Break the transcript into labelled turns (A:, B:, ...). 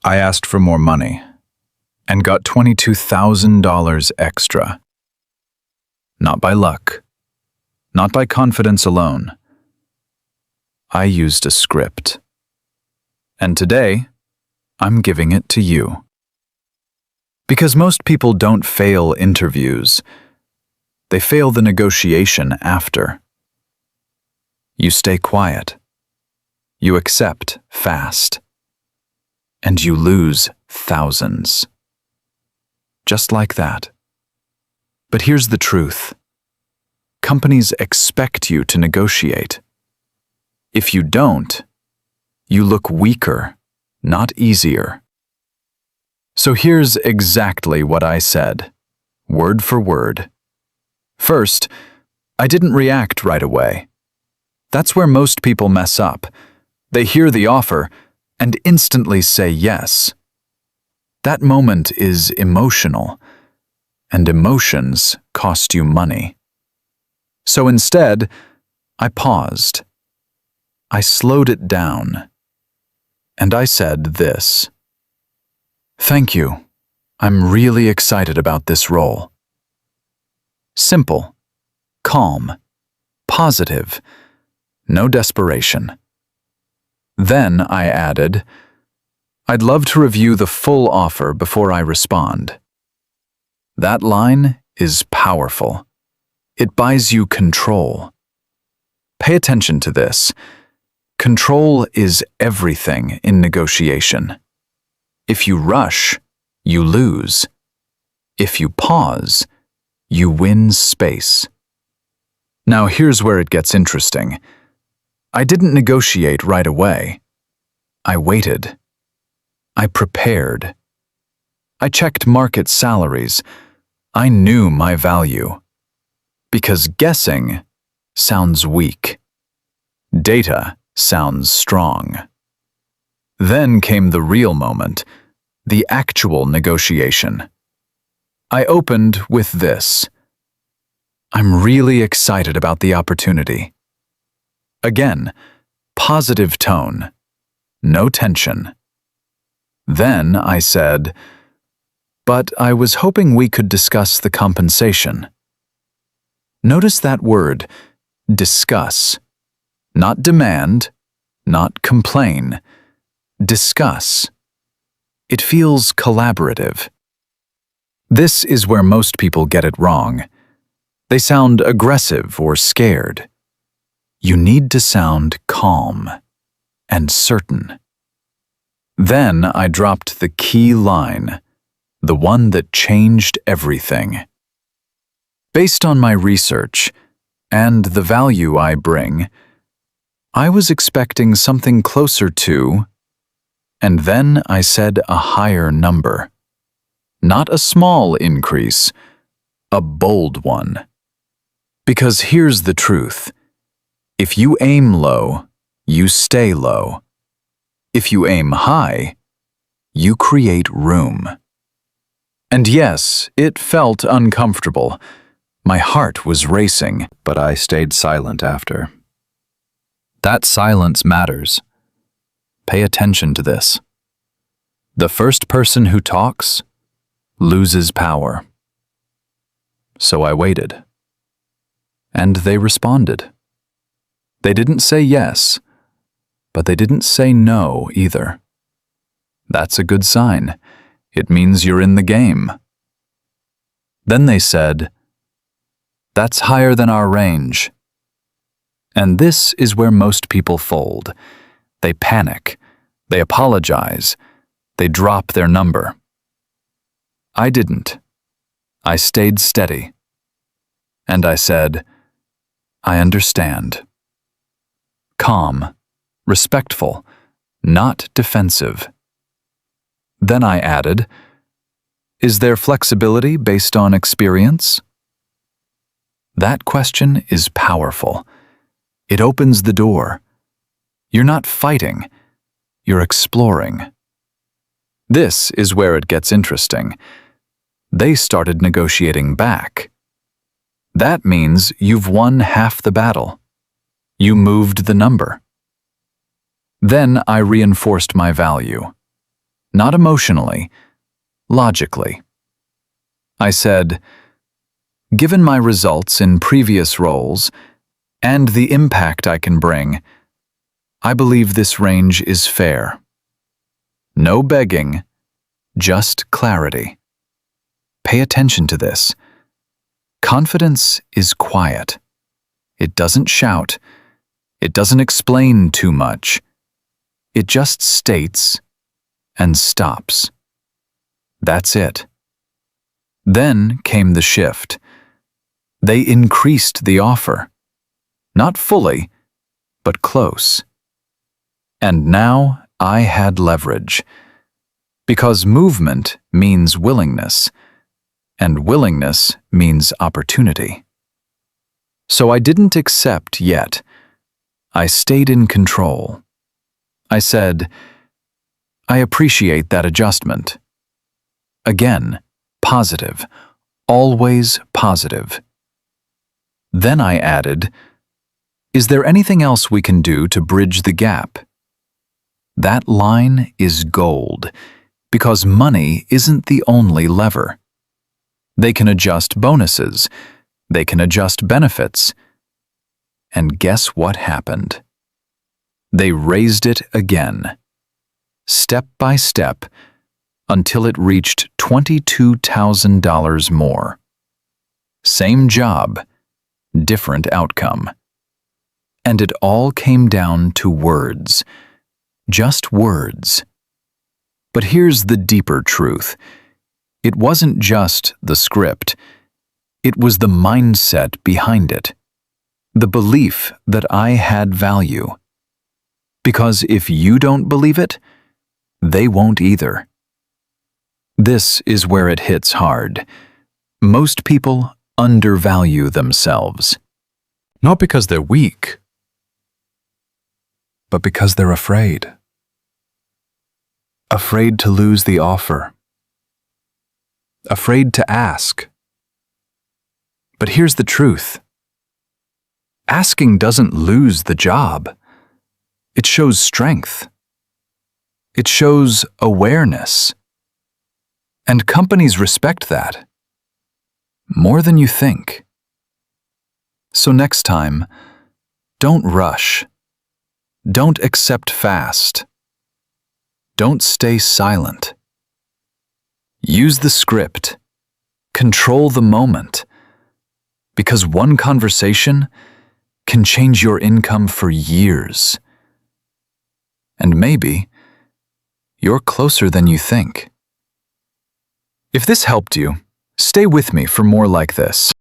A: I asked for more money and got $22,000 extra. Not by luck, not by confidence alone. I used a script. And today, I'm giving it to you. Because most people don't fail interviews. They fail the negotiation after. You stay quiet. You accept fast. And you lose thousands. Just like that. But here's the truth. Companies expect you to negotiate. If you don't, you look weaker, not easier. So here's exactly what I said, word for word. First, I didn't react right away. That's where most people mess up. They hear the offer and instantly say yes. That moment is emotional, and emotions cost you money. So instead, I paused. I slowed it down, and I said this. Thank you. I'm really excited about this role. Simple, calm, positive, no desperation. Then I added, I'd love to review the full offer before I respond. That line is powerful. It buys you control. Pay attention to this. Control is everything in negotiation. If you rush, you lose. If you pause, you win space. Now here's where it gets interesting. I didn't negotiate right away. I waited. I prepared. I checked market salaries. I knew my value. Because guessing sounds weak. Data sounds strong. Then came the real moment, the actual negotiation. I opened with this. I'm really excited about the opportunity. Again, positive tone, no tension. Then I said, but I was hoping we could discuss the compensation. Notice that word, discuss. Not demand, not complain. Discuss. It feels collaborative. This is where most people get it wrong. They sound aggressive or scared. You need to sound calm and certain. Then I dropped the key line, the one that changed everything. Based on my research and the value I bring, I was expecting something closer to, and then I said a higher number. Not a small increase, a bold one. Because here's the truth. If you aim low, you stay low. If you aim high, you create room. And yes, it felt uncomfortable. My heart was racing, but I stayed silent after. That silence matters. Pay attention to this. The first person who talks loses power. So I waited. And they responded. They didn't say yes, but they didn't say no either. That's a good sign. It means you're in the game. Then they said, that's higher than our range. And this is where most people fold. They panic. They apologize. They drop their number. I didn't. I stayed steady. And I said, I understand. Calm, respectful, not defensive. Then I added, is there flexibility based on experience? That question is powerful. It opens the door. You're not fighting. You're exploring. This is where it gets interesting. They started negotiating back. That means you've won half the battle. You moved the number. Then I reinforced my value. not emotionally, logically. I said, given my results in previous roles and the impact I can bring, I believe this range is fair. No begging, just clarity. Pay attention to this. Confidence is quiet. It doesn't shout. It doesn't explain too much. It just states and stops. That's it. Then came the shift. They increased the offer. Not fully, but close. And now I had leverage. Because movement means willingness, and willingness means opportunity. So I didn't accept yet. I stayed in control. I said, I appreciate that adjustment. Again, positive, always positive. Then I added, is there anything else we can do to bridge the gap? That line is gold, because money isn't the only lever. They can adjust bonuses. They can adjust benefits. And guess what happened? They raised it again, step by step, until it reached $22,000 more. Same job, different outcome. And it all came down to words. Just words. But here's the deeper truth. It wasn't just the script. It was the mindset behind it. The belief that I had value. Because if you don't believe it, they won't either. This is where it hits hard. Most people undervalue themselves. Not because they're weak, but because they're afraid. Afraid to lose the offer. Afraid to ask. But here's the truth. Asking doesn't lose the job. It shows strength. It shows awareness. And companies respect that. More than you think. So next time, don't rush. Don't accept fast. Don't stay silent. Use the script. Control the moment. Because one conversation can change your income for years. And maybe you're closer than you think. If this helped you, stay with me for more like this.